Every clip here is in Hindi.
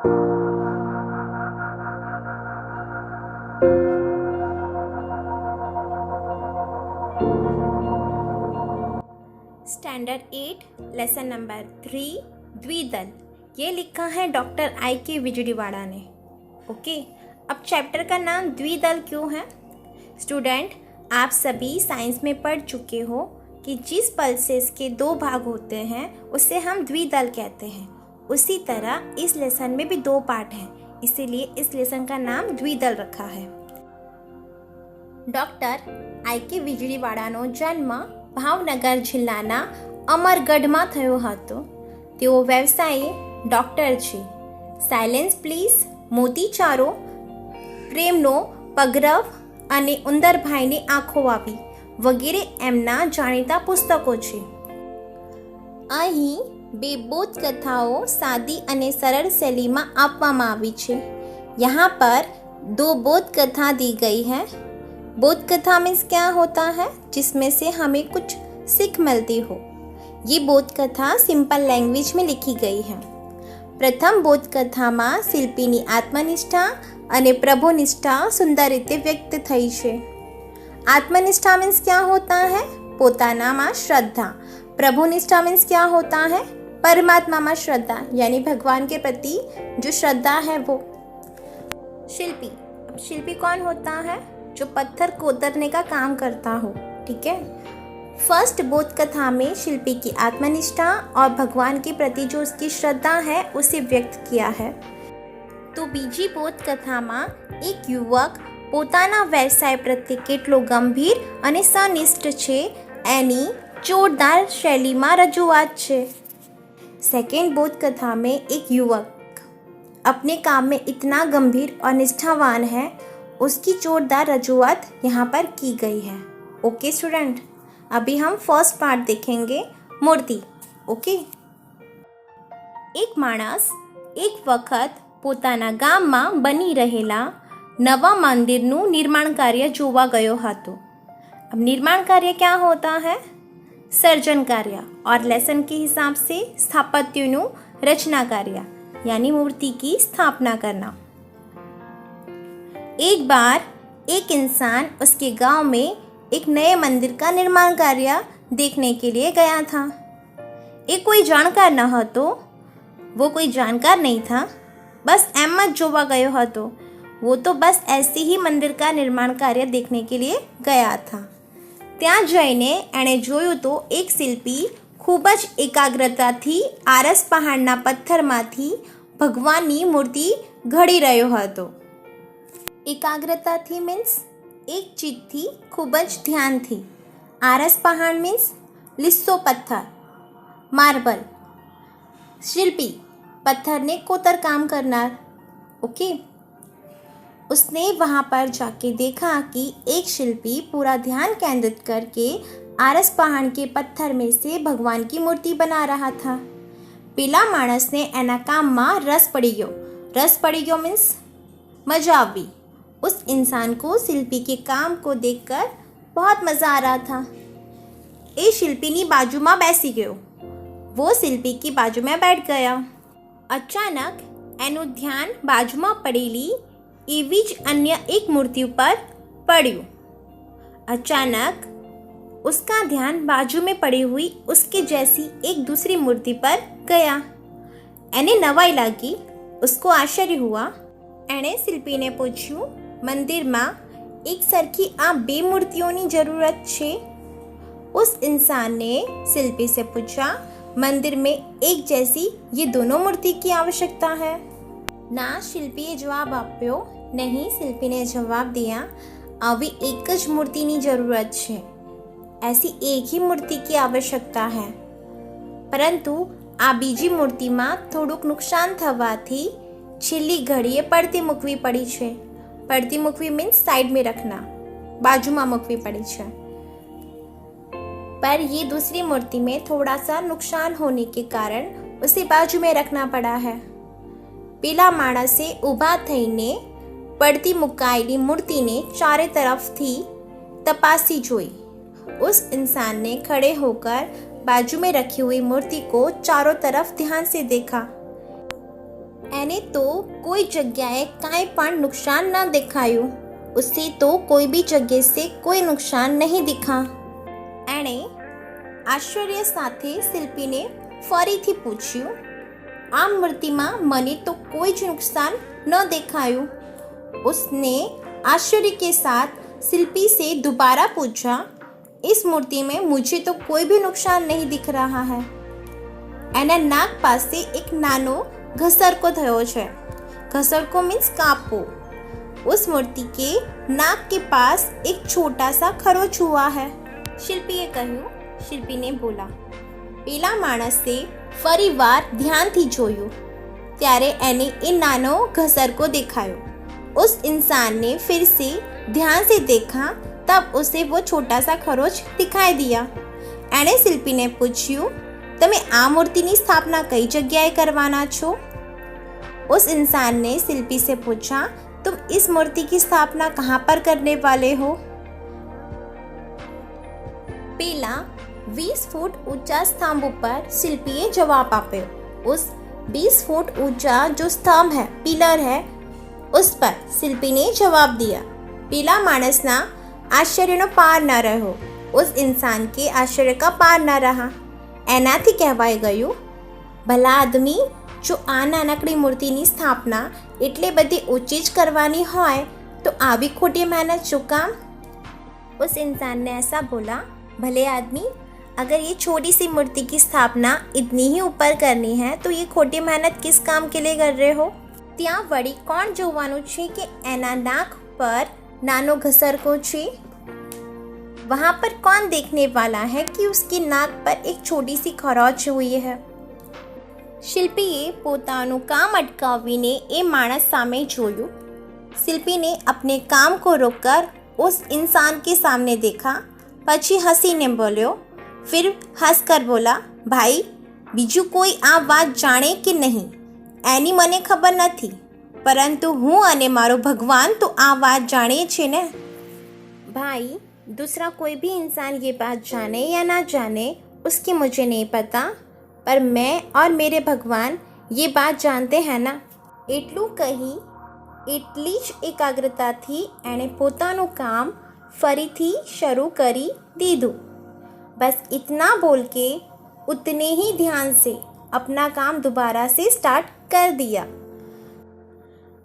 स्टैंडर्ड 8 लेसन नंबर 3 द्विदल। ये लिखा है डॉक्टर आई के विजड़ीवाड़ा ने। ओके, अब चैप्टर का नाम द्विदल क्यों है? स्टूडेंट, आप सभी साइंस में पढ़ चुके हो कि जिस पल्सेस के दो भाग होते हैं उसे हम द्विदल कहते हैं। उसी तरह इस लेसन में भी दो पार्ट हैं, इसीलिए इस लेसन का नाम द्विदल रखा है। डॉक्टर आई के વિજળીવાળાનો જન્મ ભાવનગર જિલ્લાના અમરગઢમાં થયો હતો। તેઓ વ્યવસાયે ડોક્ટર છે। સાયલેન્સ પ્લીઝ, મોતીચારો, પ્રેમનો પગરવ અને ઉંદરભાઈને આંખો આવી વગેરે એમના જાણીતા પુસ્તકો છે। અહીં બે બોધકથાઓ સાદી અને સરળ શૈલીમાં આપવામાં આવી છે। यहाँ पर दो बोधकथा दी गई है। बोध कथा मीन्स क्या होता है? जिसमें से हमें कुछ सीख मिलती हो। ये बोध कथा सिंपल लैंग्वेज में लिखी गई है। प्रथम बोध कथा में शिल्पीनी आत्मनिष्ठा અને પ્રભુનિષ્ઠા સુંદર રીતે વ્યક્ત થઈ છે। आत्मनिष्ठा मीन्स क्या होता है? પોતાના में श्रद्धा। प्रभुनिष्ठा मीन्स क्या होता है? परमात्मा में श्रद्धा, यानी भगवान के प्रति जो श्रद्धा है वो। शिल्पी, अब शिल्पी कौन होता है? जो पत्थर कोतरने का काम करता हो। ठीक है। फर्स्ट बोध कथा में शिल्पी की आत्मनिष्ठा और भगवान के प्रति जो उसकी श्रद्धा है उसे व्यक्त किया है। तो बीजी बोध कथा में एक युवक પોતાના વ્યવસાય પ્રત્યે કેટલો ગંભીર અને સનિષ્ઠ છે એની જોરદાર શૈલીમાં રજૂઆત છે। सेकेंड बोध कथा में एक युवक अपने काम में इतना गंभीर और निष्ठावान है, उसकी जोरदार रजूआत यहाँ पर की गई है। ओके स्टूडेंट, अभी हम फर्स्ट पार्ट देखेंगे, मूर्ति। ओके। एक माणस एक वखत પોતાના ગામમાં બની રહેલા નવા મંદિરનું निर्माण कार्य જોવા ગયો હતો। अब निर्माण कार्य क्या होता है? सर्जन कार्य, और लेसन के हिसाब से स्थापत्यों रचना कार्य, यानी मूर्ति की स्थापना करना। एक बार एक इंसान उसके गांव में एक नए मंदिर का निर्माण कार्य देखने के लिए गया था। एक कोई जानकार न हो, तो वो कोई जानकार नहीं था, बस एम ज जोवा गयो હતો। वो तो बस ऐसे ही मंदिर का निर्माण कार्य देखने के लिए गया था। ત્યાં જઈને એણે જોયું તો એક શિલ્પી ખૂબ જ એકાગ્રતાથી આરસ પહાડના પથ્થરમાંથી ભગવાનની મૂર્તિ ઘડી રહ્યો હતો। એકાગ્રતાથી મીન્સ એક ચીજથી ખૂબ જ ધ્યાનથી। આરસ પહાડ મીન્સ લીસો પથ્થર, માર્બલ। शिल्पी पत्थर ने कोतर काम करना। ओके। उसने वहाँ पर जाके देखा कि एक शिल्पी पूरा ध्यान केंद्रित करके आरस पहाड़ के पत्थर में से भगवान की मूर्ति बना रहा था। पेला माणस ने एना काम में रस पड़ी गयो। रस पड़ी गयो मीन्स मजा आवी। उस इंसान को शिल्पी के काम को देखकर बहुत मज़ा आ रहा था। ए शिल्पी नी बाजू में बैसी गयो। वो शिल्पी की बाजू में बैठ गया। अचानक एनु ध्यान बाजू में पड़ेली एवी ज अन्य एक मूर्ति पर पड़्યું। अचानक उसका ध्यान बाजू में पड़ी हुई उसके जैसी एक दूसरी मूर्ति पर गया। एने नवाई लागी, उसको आश्चर्य हुआ। एने शिल्पी ने पूछ्યું, मंदिर में एक सरखी आ बे मूर्तियों की जरूरत छे? उस इंसान ने शिल्पी से पूछा, मंदिर में एक जैसी ये दोनों मूर्ति की आवश्यकता है? ना शिल्पीए जवाब आप्यो। नहीं, शिल्पी ने जवाब दिया, अभी एक ज मूर्ति की जरूरत है, ऐसी एक ही मूर्ति की आवश्यकता है। परंतु आ बीजी मूर्ति में थोड़ुंक नुकसान थवाथी छेल्ली घड़ीए पड़ती मूकवी पड़ी छे। पड़ती मूकवी मीन्स साइड में रखना, बाजू में मूकवी पड़ी छे। पर ये दूसरी मूर्ति में थोड़ा सा नुकसान होने के कारण उसे बाजू में रखना पड़ा है। पेला माणसे ऊभा थईने पड़ती मुकायेली मूर्ति ने चारे तरफ थी तपासी जोई। उस इंसान ने खड़े होकर बाजू में रखी हुई मूर्ति को चारों तरफ ध्यान से देखा। એને તો કોઈ જગ્યાએ કાંઈ પણ નુકસાન ન દેખાયું. ઉસે તો કોઈ બી જગ્યા સે કોઈ નુકસાન નહીં દિખા. એણે આશ્ચર્ય સાથે શિલ્પીને ફરીથી પૂછ્યું, આ મૂર્તિમાં મને તો કોઈ જ નુકસાન ન દેખાયું. उसने आश्चर्य के साथ शिल्पी से दोबारा पूछा, इस मूर्ति में मुझे तो कोई भी नुकसान नहीं दिख रहा है. एना नाक पासे एक नानो घसरको थयो छे. घसरको मीन्स कापो. उस मूर्ति के नाक के पास एक छोटा सा खरोच हुआ है. शिल्पीए कह્યું. शिल्पीने बोला. પેલા માણસે ફરીવાર ધ્યાનથી જોયું ત્યારે એને એ નાનો ઘસરકો દેખાયો. उस इंसान ने फिर से ध्यान से देखा, तब उसे वो छोटा सा खरोच दिखाई दिया. एने शिल्पी ने पूछ्યું, તમે આ મૂર્તિની સ્થાપના કઈ જગ્યાએ કરવાના છો? उस इंसान ने शिल्पी से पूछा, तुम इस मूर्ति की स्थापना कहाँ पर करने वाले हो? પેલા 20 फुट ऊंचा स्तंभ पर शिल्पीए जवाब आप्यो. उस 20 फुट ऊंचा जो स्तंभ है, पिलर है, उस पर शिल्पी ने जवाब दिया. पीला मानसना आश्चर्य नो पार न रहो. उस इंसान के आश्चर्य का पार न रहा. एनाथी कहवाई गયું, भला आदमी, जो आ नानकड़ी मूर्तिनी स्थापना एटले बधी ऊंची ज करवानी होय तो आवी खोटी मेहनत शुं काम? उस इंसान ने ऐसा बोला, भले आदमी, अगर ये छोटी सी मूर्ति की स्थापना इतनी ही ऊपर करनी है तो ये खोटी मेहनत किस काम के लिए कर रहे हो? ત્યાં વળી કોણ જોવાનું છે કે એના નાક પર નાનો ઘસરકો છે? वहाँ पर कौन देखने वाला है कि उसकी नाक पर एक छोटी सी खरोच हुई है? शिल्पीए પોતાનું કામ અટકાવીને એ માણસ સામે જોયું. शिल्पी ने अपने काम को रोककर उस इंसान के सामने देखा. પછી હસીને બોલ્યો. फिर हंसकर बोला, भाई, બીજું કોઈ આ વાત જાણે કે નહીં એની મને ખબર નથી, પરંતુ હું અને મારો ભગવાન તો આ વાત જાણીએ છે ને. भाई, दूसरा कोई भी इंसान ये बात जाने या ना जाने उसकी मुझे नहीं पता, पर मैं और मेरे भगवान ये बात जानते हैं ना. એટલું કહી એટલી જ એકાગ્રતાથી એણે પોતાનું કામ ફરીથી શરૂ કરી દીધું. बस इतना बोल के उतने ही ध्यान से अपना काम दोबारा से स्टार्ट कर दिया.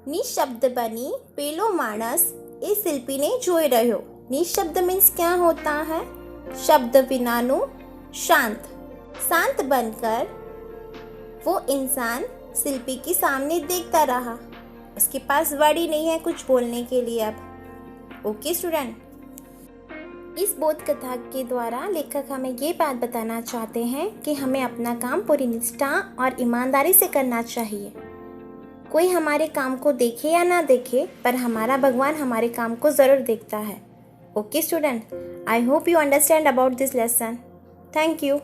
निशब्द बनी पेलो मानस ए शिल्पी ने जोई रह्यो. निशब्द मीन्स क्या होता है? शब्द विनानु शांत. शांत बनकर वो इंसान शिल्पी के सामने देखता रहा. उसके पास वर्ड ही नहीं है कुछ बोलने के लिए अब. ओके स्टूडेंट, इस बोध कथा के द्वारा लेखक हमें ये बात बताना चाहते हैं कि हमें अपना काम पूरी निष्ठा और ईमानदारी से करना चाहिए. कोई हमारे काम को देखे या ना देखे, पर हमारा भगवान हमारे काम को ज़रूर देखता है. Okay student, I hope you understand about this lesson. Thank you.